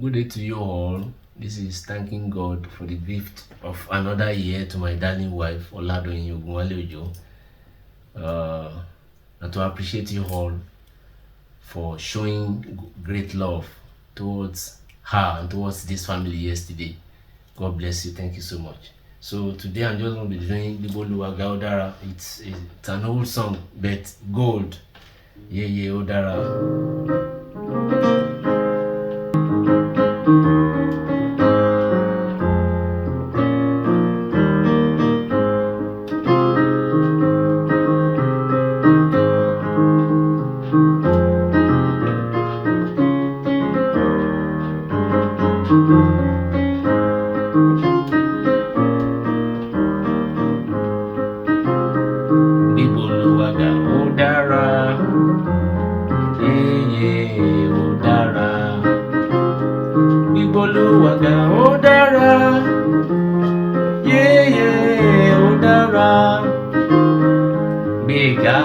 Good day to you all. This is thanking God for the gift of another year to my darling wife, Ogunwale-Ojo. And to appreciate you all for showing great love towards her and towards this family yesterday. God bless you. Thank you so much. So today I'm just going to be doing Gbigb'Oluwa dara. It's an old song, but gold. Yeah, oh dara. Gbigb'Oluwa ó dára, ó dára. Gbigb'Oluwa ó dára, ó dára. Gbéga,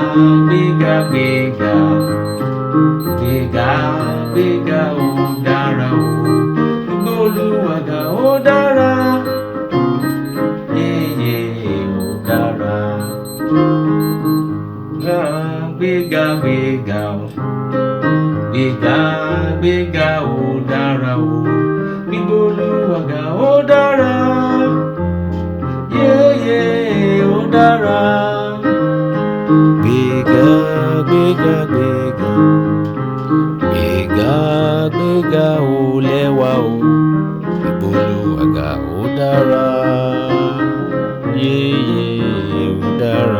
gbéga, gbéga, gbéga, gbéga ó dára o. Gbigb'Oluwa ó dára, ó dára. Gbéga, gbéga o, gbéga, gbéga ó dára o. Gbigb'Oluwa ó dára, ó dára. Gbéga, gbéga, gbéga, gbéga, gbéga ó lẹ́wà o. Gbigb'Oluwa ó dára, ó dára.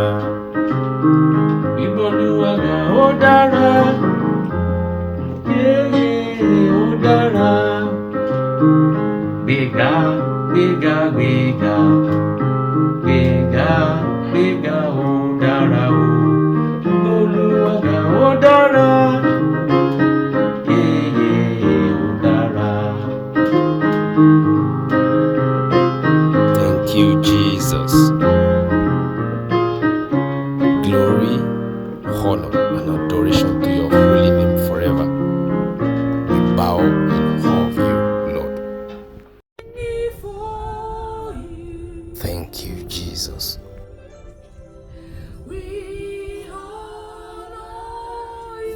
Gbigb'Oluwa ó dára, ó dára. Gbéga, gbéga, gbéga, gbéga, gbéga ó dára o. Gbigb'Oluwa ó dára, ó dára. Thank you, Jesus. Glory, honor, and adoration to your holy name forever. We bow in awe of you, Lord. Thank you, Jesus.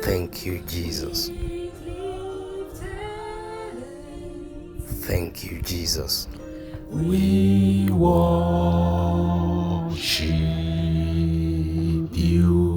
Thank you, Jesus. Thank you, Jesus. We worship you.